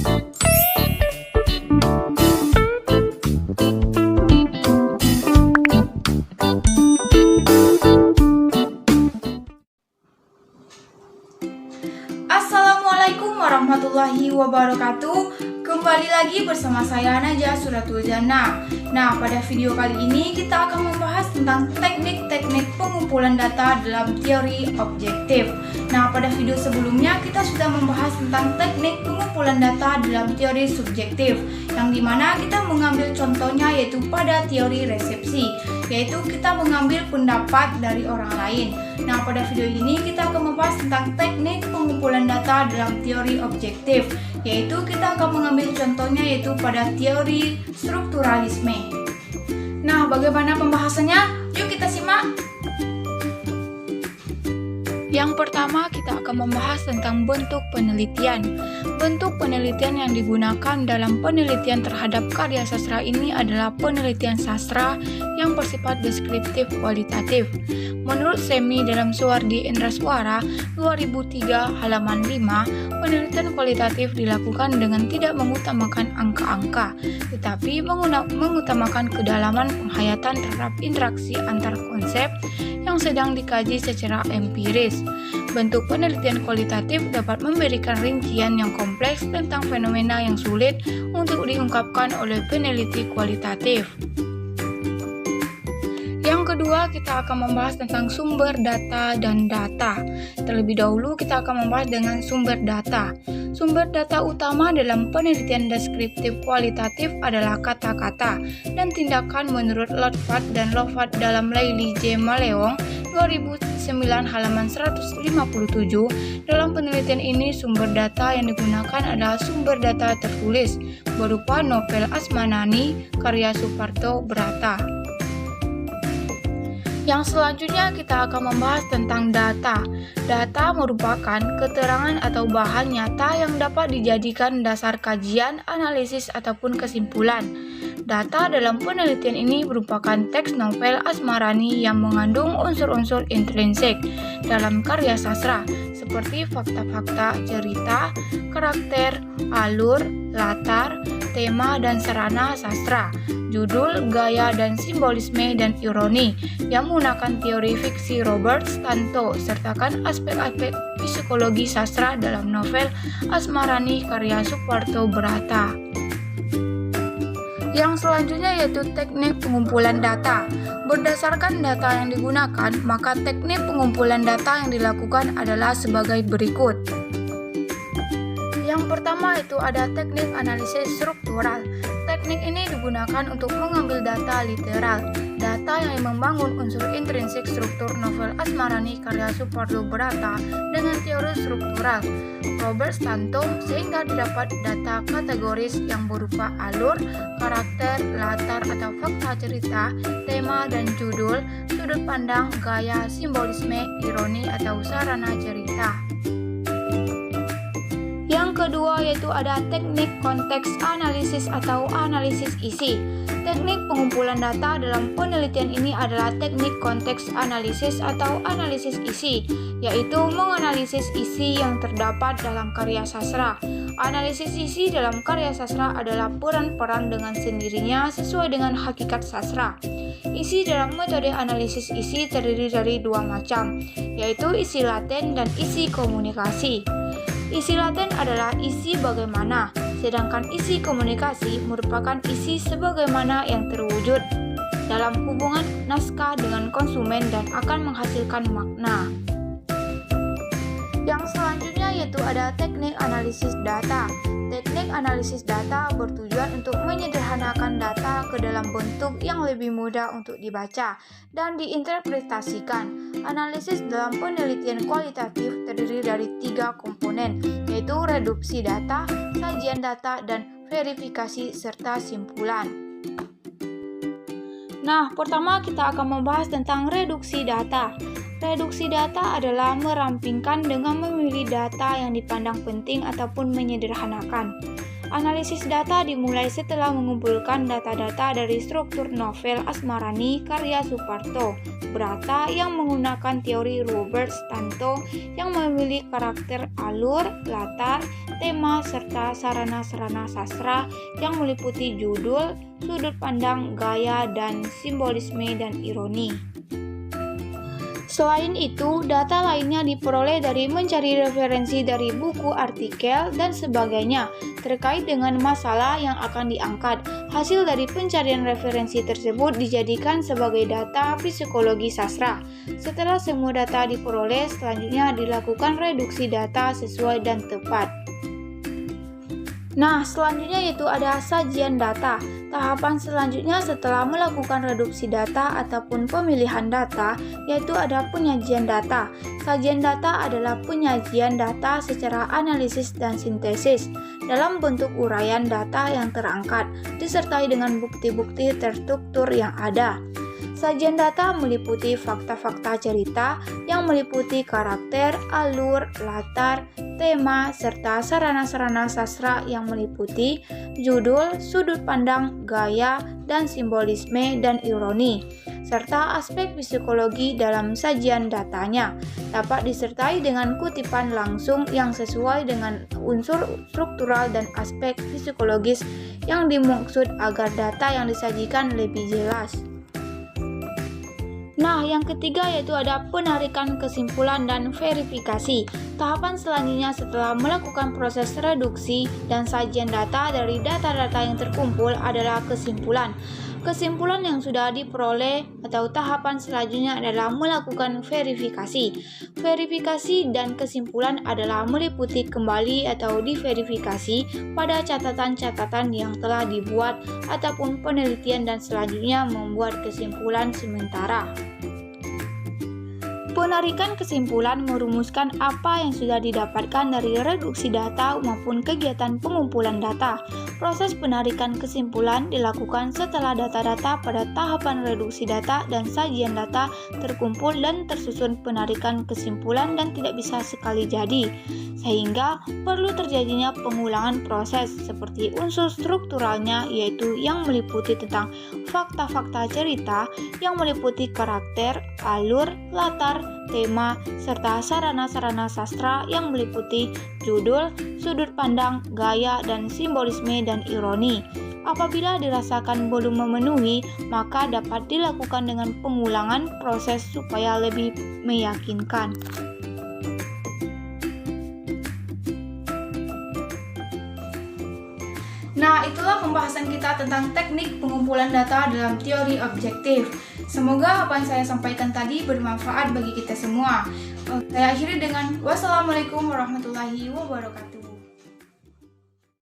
Assalamualaikum warahmatullahi wabarakatuh. Kembali lagi bersama saya Najah Suratul Jannah. Nah, pada video kali ini kita akan membahas tentang teknik-teknik pengumpulan data dalam teori objektif. Nah, pada video sebelumnya kita sudah membahas tentang teknik pengumpulan data dalam teori subjektif, yang dimana kita mengambil contohnya yaitu pada teori resepsi, yaitu kita mengambil pendapat dari orang lain. Nah, pada video ini kita akan membahas tentang teknik pengumpulan data dalam teori objektif, yaitu kita akan mengambil contohnya yaitu pada teori strukturalisme. Nah, bagaimana pembahasannya? Yuk kita simak. Yang pertama, kita akan membahas tentang bentuk penelitian. Bentuk penelitian yang digunakan dalam penelitian terhadap karya sastra ini adalah penelitian sastra yang bersifat deskriptif kualitatif. Menurut Semi dalam Suwardi Indraswara 2003 halaman 5, penelitian kualitatif dilakukan dengan tidak mengutamakan angka-angka, tetapi mengutamakan kedalaman penghayatan terhadap interaksi antar konsep yang sedang dikaji secara empiris. Bentuk penelitian kualitatif dapat memberikan rincian yang kompleks tentang fenomena yang sulit untuk diungkapkan oleh peneliti kualitatif. Yang kedua, kita akan membahas tentang sumber data dan data. Terlebih dahulu kita akan membahas dengan sumber data. Sumber data utama dalam penelitian deskriptif kualitatif adalah kata-kata dan tindakan menurut Lotfat dan Lovat dalam Laili J. Maleong 2009 halaman 157. Dalam penelitian ini sumber data yang digunakan adalah sumber data tertulis berupa novel Asmanani karya Suparto Brata. Yang selanjutnya kita akan membahas tentang data. Data merupakan keterangan atau bahan nyata yang dapat dijadikan dasar kajian, analisis, ataupun kesimpulan. Data dalam penelitian ini merupakan teks novel Asmarani yang mengandung unsur-unsur intrinsik dalam karya sastra, seperti fakta-fakta, cerita, karakter, alur, latar, tema dan sarana sastra, judul, gaya dan simbolisme dan ironi yang menggunakan teori fiksi Robert Stanto, sertakan aspek-aspek psikologi sastra dalam novel Asmarani karya Suparto Brata. Yang selanjutnya yaitu teknik pengumpulan data. Berdasarkan data yang digunakan, maka teknik pengumpulan data yang dilakukan adalah sebagai berikut. Yang pertama itu ada teknik analisis struktural. Teknik ini digunakan untuk mengambil data literal, data yang membangun unsur intrinsik struktur novel Asmarani karya Suparto Brata dengan teori struktural Robert Stanto, sehingga didapat data kategoris yang berupa alur, karakter, latar atau fakta cerita, tema dan judul, sudut pandang, gaya, simbolisme, ironi atau sarana cerita. Yang kedua yaitu ada teknik konteks analisis atau analisis isi. Teknik pengumpulan data dalam penelitian ini adalah teknik konteks analisis atau analisis isi, yaitu menganalisis isi yang terdapat dalam karya sastra. Analisis isi dalam karya sastra adalah peran-peran dengan sendirinya sesuai dengan hakikat sastra. Isi dalam metode analisis isi terdiri dari dua macam, yaitu isi laten dan isi komunikasi. Isi laten adalah isi bagaimana, sedangkan isi komunikasi merupakan isi sebagaimana yang terwujud dalam hubungan naskah dengan konsumen dan akan menghasilkan makna. Yang selanjutnya yaitu ada teknik analisis data. Teknik analisis data bertujuan untuk menyederhanakan data ke dalam bentuk yang lebih mudah untuk dibaca dan diinterpretasikan. Analisis dalam penelitian kualitatif terdiri dari 3 komponen, yaitu reduksi data, sajian data, dan verifikasi serta simpulan. Nah, pertama kita akan membahas tentang reduksi data. Reduksi data adalah merampingkan dengan memilih data yang dipandang penting ataupun menyederhanakan. Analisis data dimulai setelah mengumpulkan data-data dari struktur novel Asmarani karya Suparto Brata yang menggunakan teori Robert Stanto yang memilih karakter, alur, latar, tema, serta sarana-sarana sastra yang meliputi judul, sudut pandang, gaya, dan simbolisme dan ironi. Selain itu, data lainnya diperoleh dari mencari referensi dari buku, artikel, dan sebagainya terkait dengan masalah yang akan diangkat. Hasil dari pencarian referensi tersebut dijadikan sebagai data psikologi sastra. Setelah semua data diperoleh, selanjutnya dilakukan reduksi data sesuai dan tepat. Nah, selanjutnya yaitu ada sajian data. Tahapan selanjutnya setelah melakukan reduksi data ataupun pemilihan data, yaitu ada penyajian data. Sajian data adalah penyajian data secara analisis dan sintesis dalam bentuk uraian data yang terangkat, disertai dengan bukti-bukti terstruktur yang ada. Sajian data meliputi fakta-fakta cerita yang meliputi karakter, alur, latar, tema, serta sarana-sarana sastra yang meliputi judul, sudut pandang, gaya, dan simbolisme dan ironi, serta aspek psikologi dalam sajian datanya. Dapat disertai dengan kutipan langsung yang sesuai dengan unsur struktural dan aspek psikologis yang dimaksud agar data yang disajikan lebih jelas. Nah, yang ketiga yaitu ada penarikan kesimpulan dan verifikasi. Tahapan selanjutnya setelah melakukan proses reduksi dan sajian data dari data-data yang terkumpul adalah kesimpulan. Kesimpulan yang sudah diperoleh atau tahapan selanjutnya adalah melakukan verifikasi. Verifikasi dan kesimpulan adalah meliputi kembali atau diverifikasi pada catatan-catatan yang telah dibuat ataupun penelitian dan selanjutnya membuat kesimpulan sementara. Penarikan kesimpulan merumuskan apa yang sudah didapatkan dari reduksi data maupun kegiatan pengumpulan data. Proses penarikan kesimpulan dilakukan setelah data-data pada tahapan reduksi data dan sajian data terkumpul dan tersusun penarikan kesimpulan dan tidak bisa sekali jadi, sehingga perlu terjadinya pengulangan proses seperti unsur strukturalnya, yaitu yang meliputi tentang fakta-fakta cerita yang meliputi karakter, alur, latar, tema, serta sarana-sarana sastra yang meliputi judul, sudut pandang, gaya, dan simbolisme dan ironi. Apabila dirasakan belum memenuhi, maka dapat dilakukan dengan pengulangan proses supaya lebih meyakinkan. Nah, itulah pembahasan kita tentang teknik pengumpulan data dalam teori objektif. Semoga apa yang saya sampaikan tadi bermanfaat bagi kita semua. Saya akhiri dengan wassalamualaikum warahmatullahi wabarakatuh.